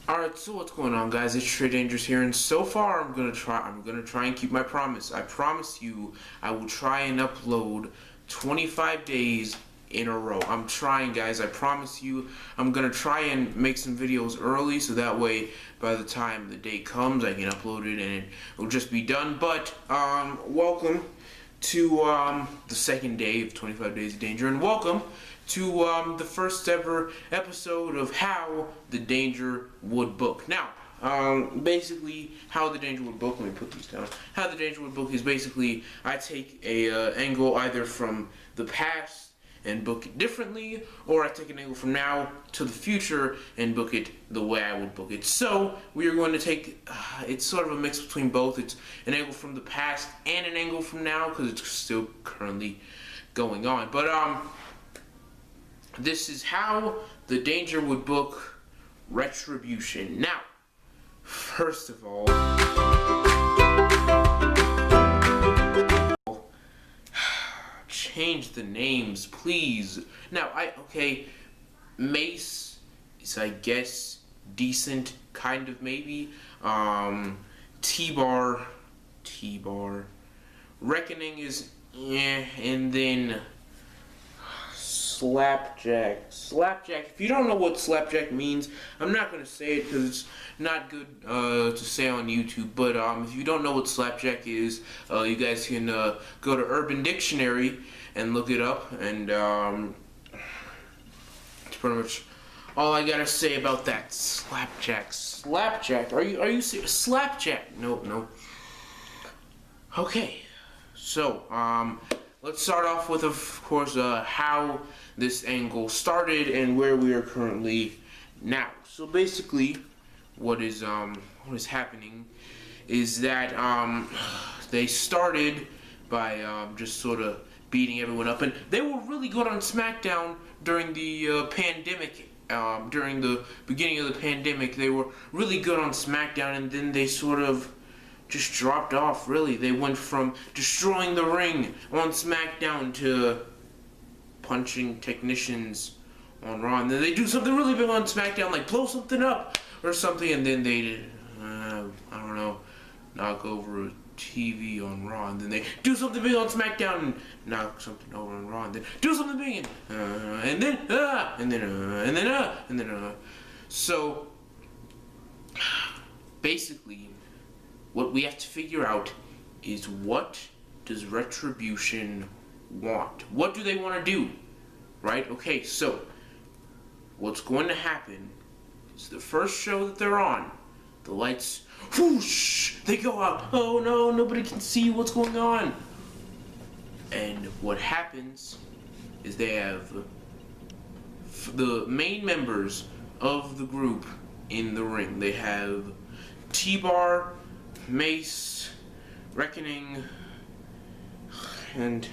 Alright, so what's going on, guys? It's Trey Dangerous here, and so far I'm gonna try and keep my promise. I promise you I will try and upload 25 days in a row. I'm trying, guys. I promise you I'm gonna try and make some videos early so that way by the time the day comes I can upload it and it'll just be done. But welcome to the second day of 25 Days of Danger, and welcome to the first ever episode of How the Danger Would Book. Now, basically, how the Danger Would Book, let me put these down. How the Danger Would Book is basically, I take a angle either from the past and book it differently, or I take an angle from now to the future and book it the way I would book it. So, we are going to take, it's sort of a mix between both. It's an angle from the past and an angle from now, because it's still currently going on. But, this is How the Danger Would Book Retribution. Now, first of all, change the names, please. Now, Mace is, I guess, decent, kind of, maybe. T-Bar, Reckoning is, and then Slapjack. If you don't know what Slapjack means, I'm not going to say it because it's not good to say on YouTube, but if you don't know what Slapjack is, you guys can go to Urban Dictionary and look it up, and it's pretty much all I gotta say about that. Slapjack. Are you serious? Slapjack. No. Okay, so let's start off with, of course, how this angle started and where we are currently now. So basically, what is happening is that they started by just sort of beating everyone up, and they were really good on SmackDown during the pandemic. During the beginning of the pandemic, they were really good on SmackDown, and then they sort of just dropped off, really. They went from destroying the ring on SmackDown to punching technicians on Raw. And then they do something really big on SmackDown, like blow something up or something, and then they, I don't know, knock over a TV on Raw. And then they do something big on SmackDown and knock something over on Raw. And then do something big and then, So, basically, what we have to figure out is, what does Retribution want? What do they want to do? Right? Okay, so what's going to happen is the first show that they're on, the lights, whoosh, they go out. Oh no, nobody can see what's going on. And what happens is they have the main members of the group in the ring. They have T-Bar, Mace, Reckoning, and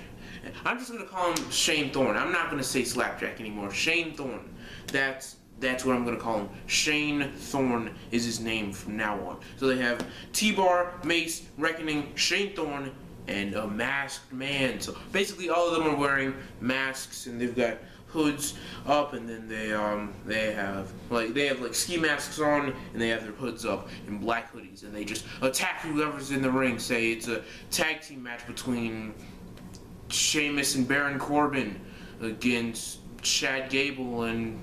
I'm just gonna call him Shane Thorne. I'm not gonna say Slapjack anymore. Shane Thorne. That's what I'm gonna call him. Shane Thorne is his name from now on. So they have T-Bar, Mace, Reckoning, Shane Thorne, and a masked man. So basically, all of them are wearing masks, and they've got hoods up, and then they have like ski masks on, and they have their hoods up in black hoodies, and they just attack whoever's in the ring. Say it's a tag team match between Sheamus and Baron Corbin against Chad Gable and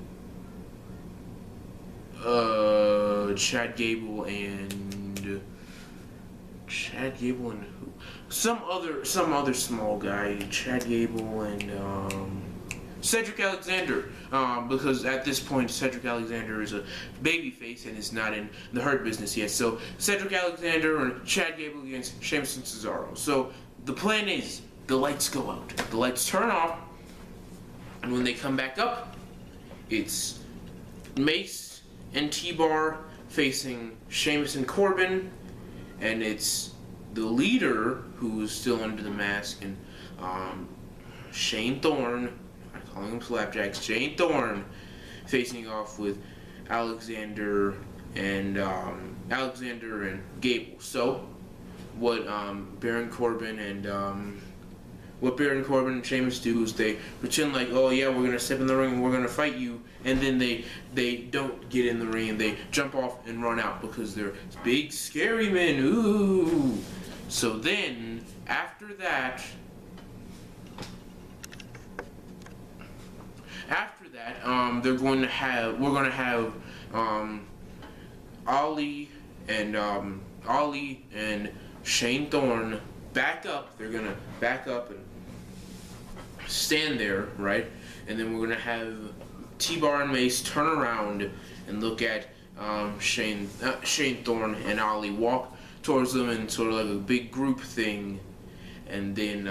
who? Some other small guy. Chad Gable and Cedric Alexander, because at this point Cedric Alexander is a babyface and is not in the Hurt Business yet. So Cedric Alexander and Chad Gable against Sheamus and Cesaro. So the plan is, the lights go out, the lights turn off, and when they come back up, it's Mace and T-Bar facing Sheamus and Corbin, and it's the leader, who's still under the mask, and Shane Thorne, I'm calling him Slapjack, Shane Thorne, facing off with Alexander and Gable. So what Baron Corbin and what Baron Corbin and Sheamus do is they pretend like, oh yeah, we're gonna step in the ring and we're gonna fight you, and then they don't get in the ring and they jump off and run out because they're big scary men. Ooh. So then after that, we're going to have Ollie and Shane Thorne back up. They're gonna back up and stand there, right? And then we're gonna have T-Bar and Mace turn around and look at Shane Thorne and Ollie walk towards them in sort of like a big group thing, and then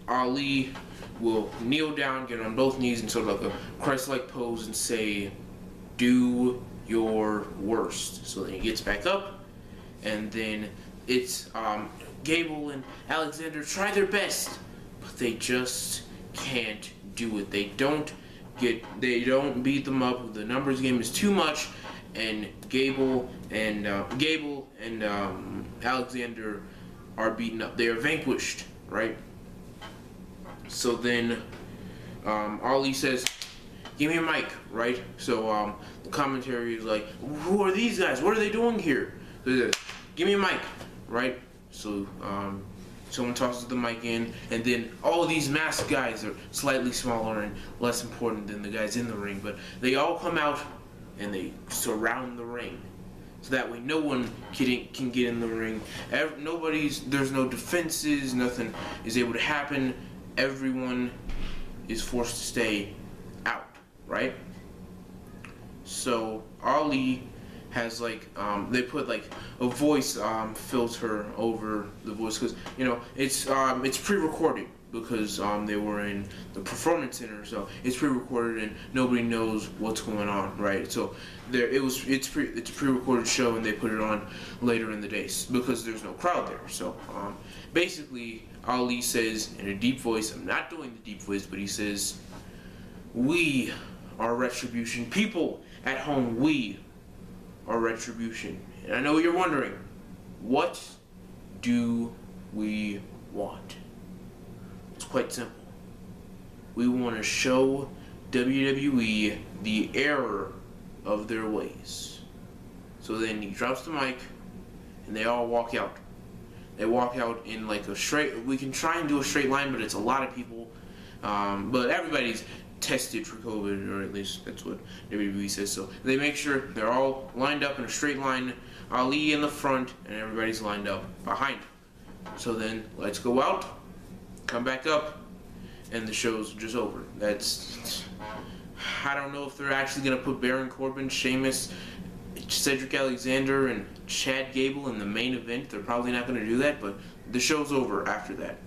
Ali will kneel down, get on both knees in sort of like a Christ-like pose and say, "Do your worst." So then he gets back up, and then it's Gable and Alexander try their best, but they just can't do it. They don't beat them up. The numbers game is too much, and Gable and Alexander are beaten up. They are vanquished, right? So then Ali says, "Give me a mic," right? So the commentary is like, "Who are these guys? What are they doing here?" So he says, "Give me a mic," right? So someone tosses the mic in, and then all these masked guys are slightly smaller and less important than the guys in the ring, but they all come out and they surround the ring. So that way no one can get in the ring. There's no defenses, nothing is able to happen. Everyone is forced to stay out, right? So Ali has like they put like a voice filter over the voice, because it's pre-recorded, because they were in the performance center, so it's pre-recorded and nobody knows what's going on, right? So it's a pre-recorded show, and they put it on later in the day because there's no crowd there. So basically Ali says in a deep voice, I'm not doing the deep voice, but he says, "We are Retribution. People at home, we are Retribution." And I know you're wondering, what do we want? It's quite simple. We want to show WWE the error of their ways. So then he drops the mic, and they all walk out. They walk out in like a straight, we can try and do a straight line, but it's a lot of people. But everybody's tested for COVID, or at least that's what WWE says. So they make sure they're all lined up in a straight line, Ali in the front, and everybody's lined up behind. So then lights go out, come back up, and the show's just over. I don't know if they're actually going to put Baron Corbin, Sheamus, Cedric Alexander, and Chad Gable in the main event. They're probably not going to do that, but the show's over after that.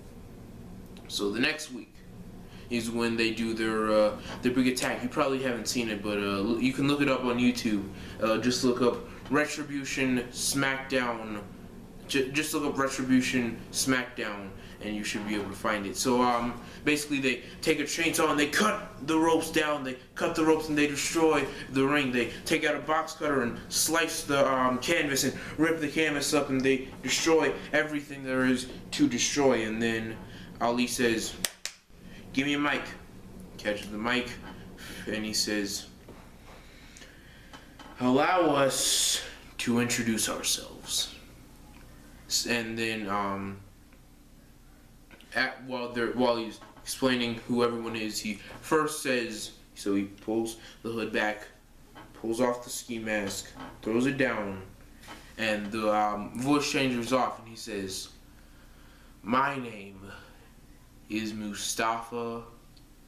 So the next week is when they do their big attack. You probably haven't seen it, but you can look it up on YouTube. Just look up Retribution SmackDown. Just look up Retribution SmackDown, and you should be able to find it. So basically they take a chainsaw and they cut the ropes down. They cut the ropes and they destroy the ring. They take out a box cutter and slice the canvas and rip the canvas up, and they destroy everything there is to destroy. And then Ali says, "Give me a mic." Catches the mic, and he says, "Allow us to introduce ourselves." And then while he's explaining who everyone is, he first says, so he pulls the hood back, pulls off the ski mask, throws it down, and the voice changes off, and he says, "My name is Mustafa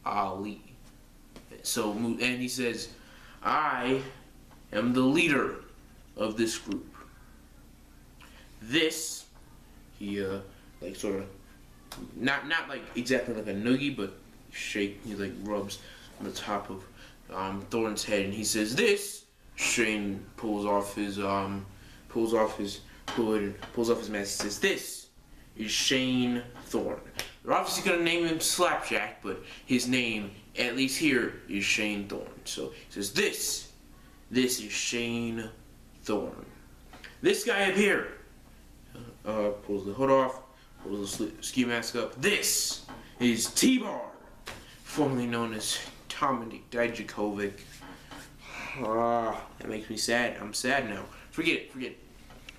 Ali." So, and he says, "I am the leader of this group. This," he like sort of not like exactly like a noogie, but he like rubs on the top of Thorne's head, and he says, "This." Shane pulls off his hood and pulls off his mask. He says, "This is Shane Thorne." They're obviously gonna name him Slapjack, but his name, at least here, is Shane Thorne. So he says, This is Shane Thorne. This guy up here," pulls the hood off, pulls the ski mask up. "This is T-Bar, formerly known as Dominic Dijakovic. That makes me sad. I'm sad now. Forget it.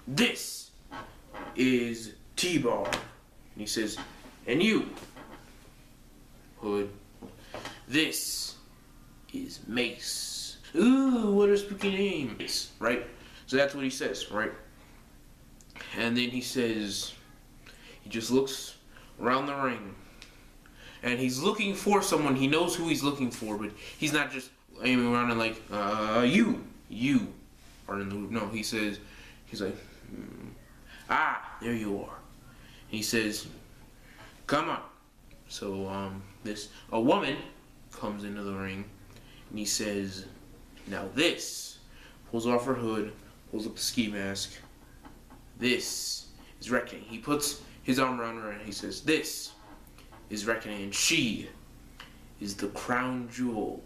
This is T-Bar. And he says, and you, Hood, this is Mace. Ooh, what a spooky name. Right? So that's what he says, right? And then he says, he just looks around the ring. And he's looking for someone. He knows who he's looking for, but he's not just aiming around and like, you are in the loop. No, he's like, there you are. And he says, come on. So, a woman comes into the ring, and he says, now this, pulls off her hood, pulls up the ski mask. This is Reckoning. He puts his arm around her and he says, this is Reckoning, and she is the crown jewel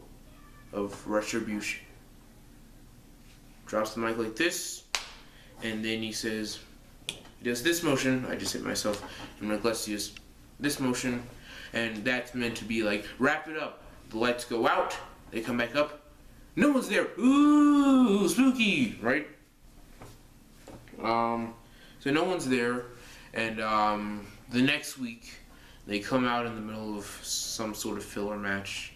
of Retribution. Drops the mic like this, and then he says, he does this motion. I just hit myself in my glasses. This motion, and that's meant to be like, wrap it up. The lights go out, they come back up. No one's there. Ooh, spooky, right? So no one's there, and the next week they come out in the middle of some sort of filler match,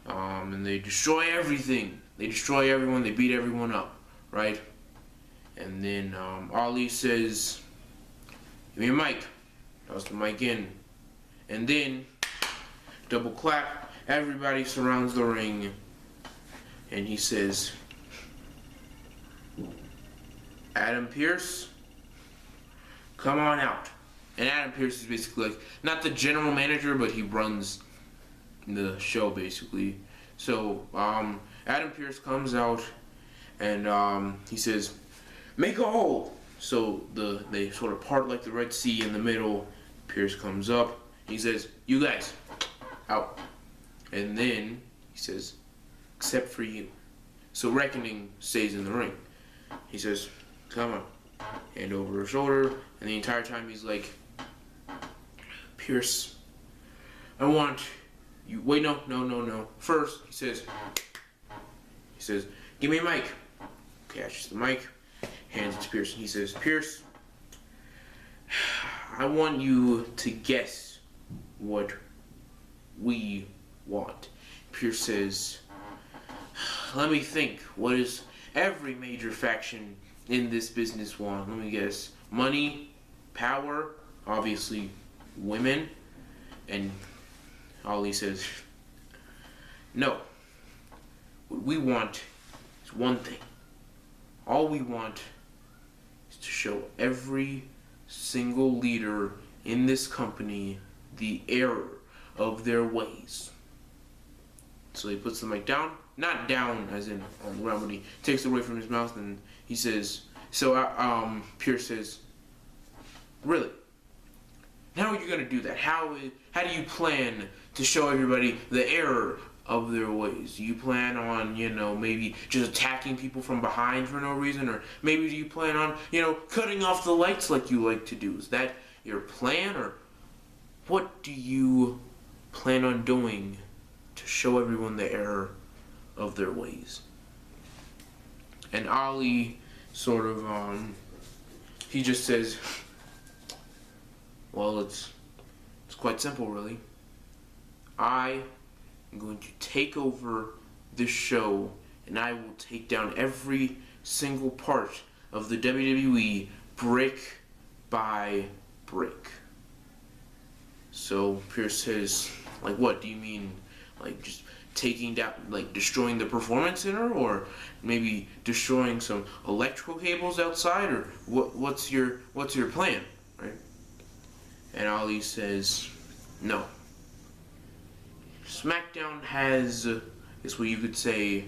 and they destroy everything. They destroy everyone. They beat everyone up, right? And then Ali says, "Give me a mic." Toss the mic in, and then double clap. Everybody surrounds the ring, and he says, Adam Pearce, come on out. And Adam Pearce is basically like, not the general manager, but he runs the show basically. So Adam Pearce comes out, and he says, make a hole. So they sort of part like the Red Sea in the middle. Pearce comes up. He says, you guys, out. And then he says, except for you. So Reckoning stays in the ring. He says, come on. Hand over her shoulder. And the entire time he's like, Pearce, I want you. Wait, no. First, he says, give me a mic. Catches the mic, hands it to Pearce. And he says, Pearce, I want you to guess what we want. Pearce says, let me think. What is every major faction in this business want? Let me guess. Money, power, obviously women. And Ali says, no. What we want is one thing. All we want is to show every single leader in this company the error of their ways. So he puts the mic down, not down as in on the ground, but he takes it away from his mouth, and he says, Pearce says, really? How are you gonna do that? How do you plan to show everybody the error of their ways? Do you plan on, maybe just attacking people from behind for no reason? Or maybe do you plan on, cutting off the lights like you like to do? Is that your plan? Or what do you plan on doing to show everyone the error of their ways? And Ali sort of, he just says, well, it's quite simple, really. I am going to take over this show, and I will take down every single part of the WWE brick by brick. So Pearce says, like, what do you mean? Like, just taking down, like, destroying the Performance Center, or maybe destroying some electrical cables outside, or what's your plan, right? And Ali says, no. SmackDown has, is what you could say,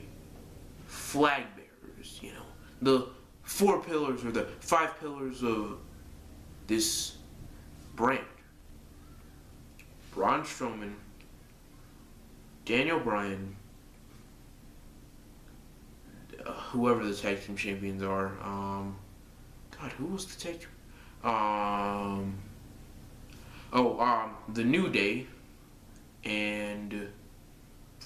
flag bearers, the 4 pillars or the 5 pillars of this brand. Braun Strowman, Daniel Bryan, whoever the tag team champions are. God, who was the tag team? The New Day, and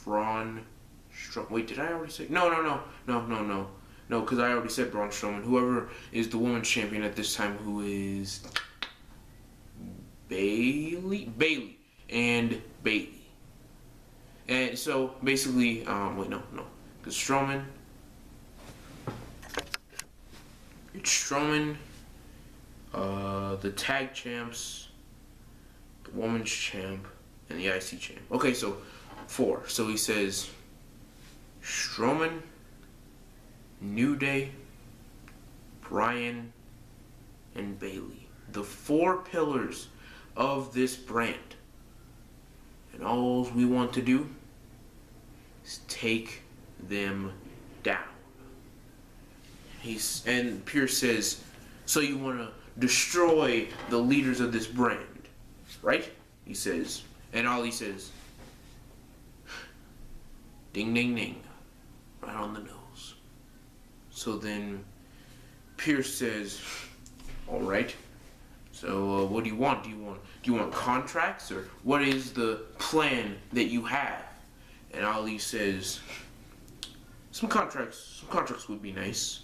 Braun Strowman. Wait, did I already say? No, because I already said Braun Strowman. Whoever is the women's champion at this time, who is Bailey, and Bailey. And so basically, because Strowman, it's Strowman, the tag champs, the women's champ, and the IC champ. Okay, so 4. So he says Strowman, New Day, Bryan, and Bailey. The 4 pillars of this brand. And all we want to do is take them down. And Pierce says, so you want to destroy the leaders of this brand, right? He says, and Ali says, ding, ding, ding, right on the nose. So then Pierce says, all right. So what do you want? Do you want contracts, or what is the plan that you have? And Ali says, some contracts would be nice.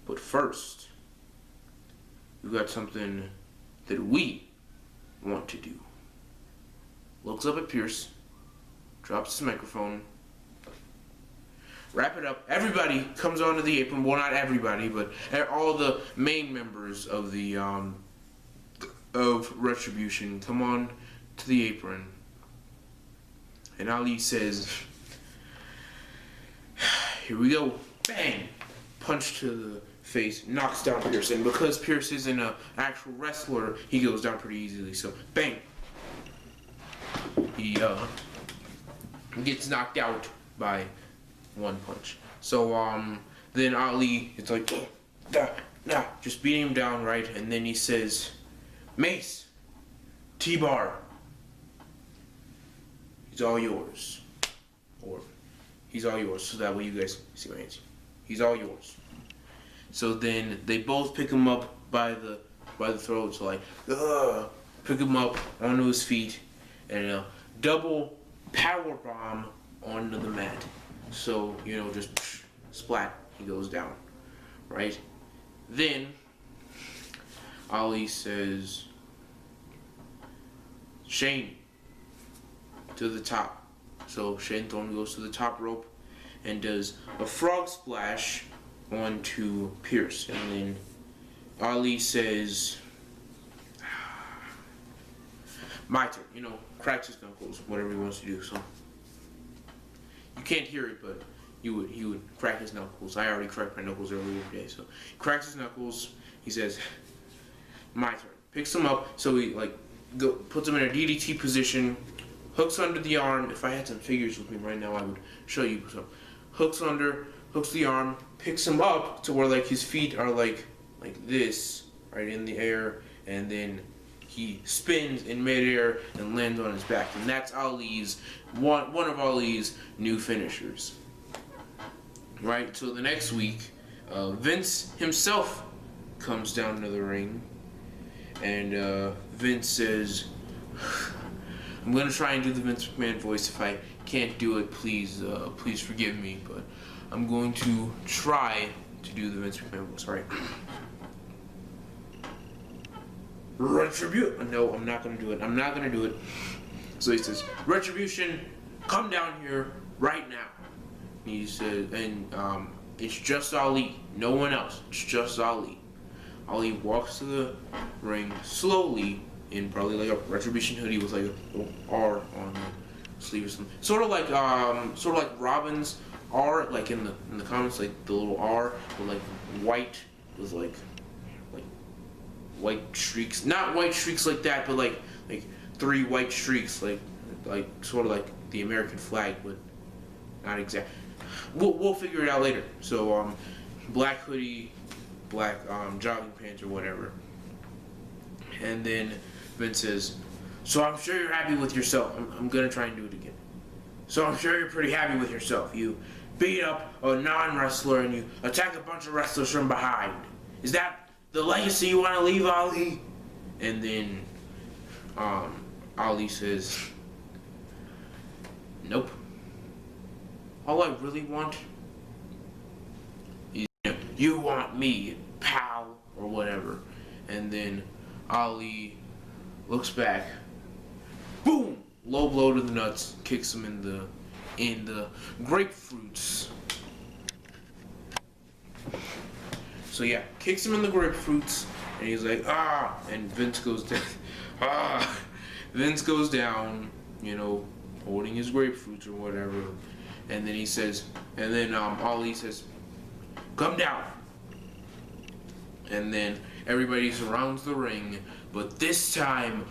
But first, we got something that we want to do. Looks up at Pierce, drops his microphone, wrap it up. Everybody comes onto the apron. Well, not everybody, but all the main members of the of Retribution come on to the apron. And Ali says, here we go. Bang! Punch to the face, knocks down Pierce. And because Pierce isn't an actual wrestler, he goes down pretty easily. So, bang! He gets knocked out by 1 punch. So, then Ali is like, just beating him down, right? And then he says, Mace, T-Bar, he's all yours. Or, he's all yours. So that way you guys see my hands. He's all yours. So then they both pick him up by the throat. So like, pick him up onto his feet, and a double power bomb onto the mat. So, just splat, he goes down, right? Then Ali says, Shane, to the top. So Shane Thorne goes to the top rope and does a frog splash onto Pierce. And then Ali says, my turn. Cracks his knuckles, whatever he wants to do. So you can't hear it, but he would crack his knuckles. I already cracked my knuckles earlier today. So he cracks his knuckles. He says, my turn. Picks him up. So he puts him in a DDT position. Hooks under the arm. If I had some figures with me right now, I would show you. So hooks the arm, picks him up to where his feet are like this, right in the air, and then he spins in midair and lands on his back. And that's one of Ali's new finishers. Right? So the next week, Vince himself comes down to the ring, and Vince says, I'm gonna try and do the Vince McMahon voice. If I can't do it, please forgive me. But I'm going to try to do the Vince McMahon voice. Right? Retribution. No, I'm not gonna do it. I'm not gonna do it. So he says, Retribution, come down here right now. He said, and it's just Ali, no one else. It's just Ali. Ali walks to the ring slowly in probably a Retribution hoodie with a little R on the sleeve or something. Sort of like Robin's R, in the comics, the little R with white with white streaks. Not white streaks like that, but like 3 white streaks, like sort of like the American flag, but not exact. We'll figure it out later. So black hoodie, black jogging pants or whatever. And then Vince says, so I'm sure you're happy with yourself. I'm gonna try and do it again. So I'm sure you're pretty happy with yourself. You beat up a non-wrestler and you attack a bunch of wrestlers from behind. Is that the legacy you want to leave, Ali? And then Ali says, Nope. All I really want is, you want me, pal, or whatever. And then Ali looks back. Boom! Low blow to the nuts. Kicks him in the grapefruits. So yeah, kicks him in the grapefruits, and he's like, ah! And Vince goes down. Ah! Vince goes down, holding his grapefruits or whatever. And then he says, Ali says, come down. And then everybody surrounds the ring. But this time,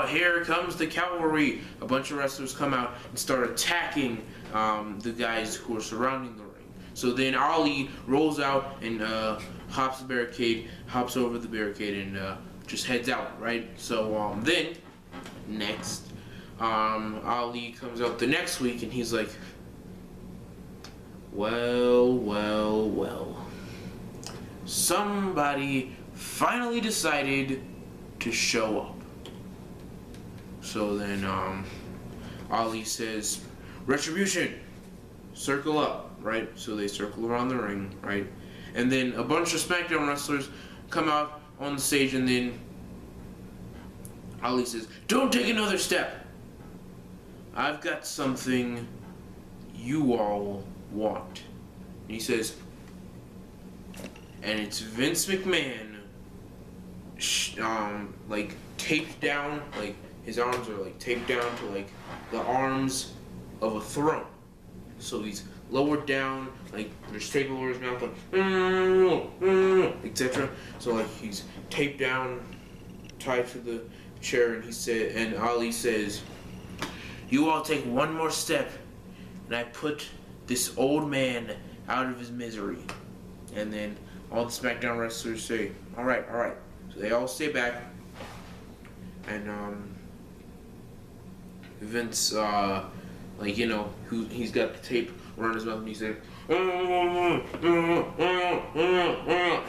here comes the cavalry. A bunch of wrestlers come out and start attacking the guys who are surrounding the ring. So then Ali rolls out and hops over the barricade and just heads out, right? So then, next, Ali comes out the next week and he's like, well. Somebody finally decided to show up. So then Ali says, Retribution, circle up, right? So they circle around the ring, right? And then a bunch of SmackDown wrestlers come out on the stage, and then Ali says, don't take another step. I've got something you all want. And he says, and it's Vince McMahon, like taped down, like his arms are like taped down to like the arms of a throne. So he's lowered down, like there's tape over his mouth, like etc. So like he's taped down, tied to the chair, and Ali says, you all take one more step, and I put this old man out of his misery. And then all the SmackDown wrestlers say, all right. So they all stay back, and Vince, he's got the tape around his mouth, and he's like,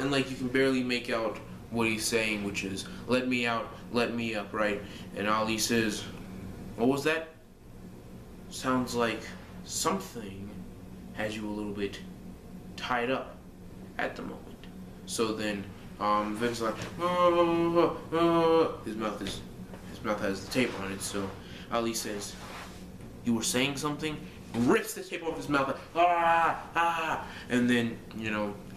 and like you can barely make out what he's saying, which is, let me out, let me up, right? And Ali says, what was that? Sounds like something has you a little bit tied up at the moment. So then Vince is like, his mouth has the tape on it. So Ali says, you were saying something? Rips the tape off his mouth, like, and then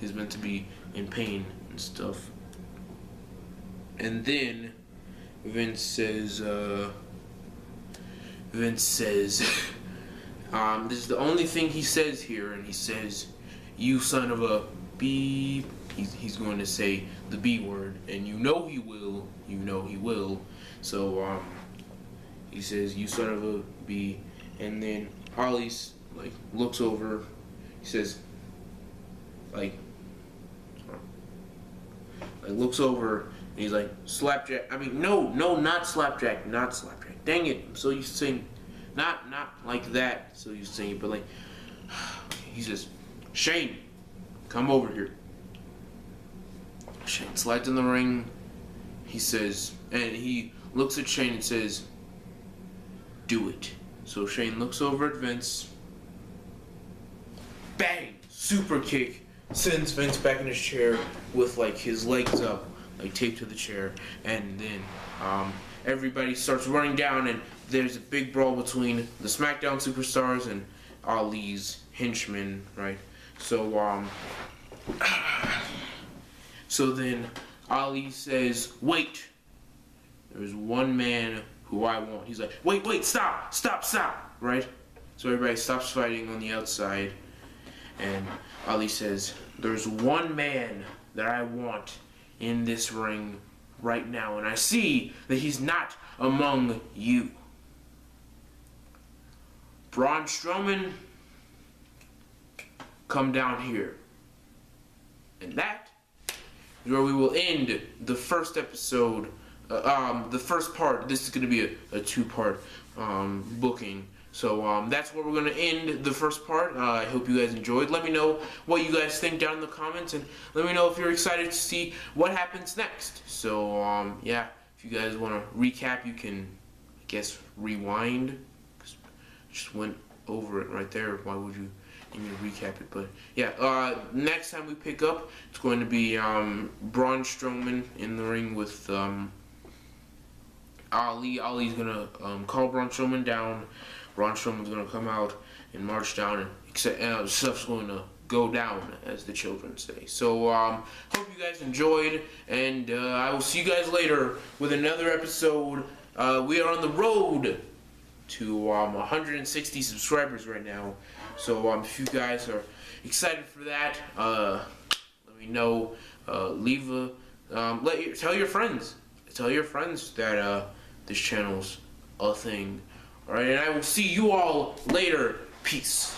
he's meant to be in pain and stuff. And then Vince says, this is the only thing he says here, and he says, you son of a beep. He's going to say the B word, and he will. So he says, you son of a B, and then Ali looks over. He says, looks over, and he's like, slapjack. I mean, no, not slapjack. Dang it! I'm so used to saying, not like that. So used to saying it, but he says, Shane, come over here. Shane slides in the ring. He says, and he looks at Shane and says, do it. So Shane looks over at Vince. Bang! Super kick. Sends Vince back in his chair with his legs up, taped to the chair. And then everybody starts running down, and there's a big brawl between the SmackDown superstars and Ali's henchmen, right? So so then Ali says, wait, there's one man who I want. He's like, wait, stop, right? So everybody stops fighting on the outside, and Ali says, there's one man that I want in this ring right now, and I see that he's not among you. Braun Strowman, come down here. And that is where we will end the first episode, the first part. This is going to be a two-part booking. So that's where we're going to end the first part. I hope you guys enjoyed. Let me know what you guys think down in the comments, and let me know if you're excited to see what happens next. So yeah, if you guys want to recap, you can, I guess, rewind. Just went over it right there. Why would you need me to recap it? But yeah, next time we pick up, it's going to be Braun Strowman in the ring with Ali. Ali's gonna call Braun Strowman down. Braun Strowman's gonna come out and march down, and stuff's going to go down, as the children say. So hope you guys enjoyed, and I will see you guys later with another episode. We are on the road to 160 subscribers right now. So if you guys are excited for that, let me know. Leave a tell your friends. Tell your friends that this channel's a thing. Alright, and I will see you all later. Peace.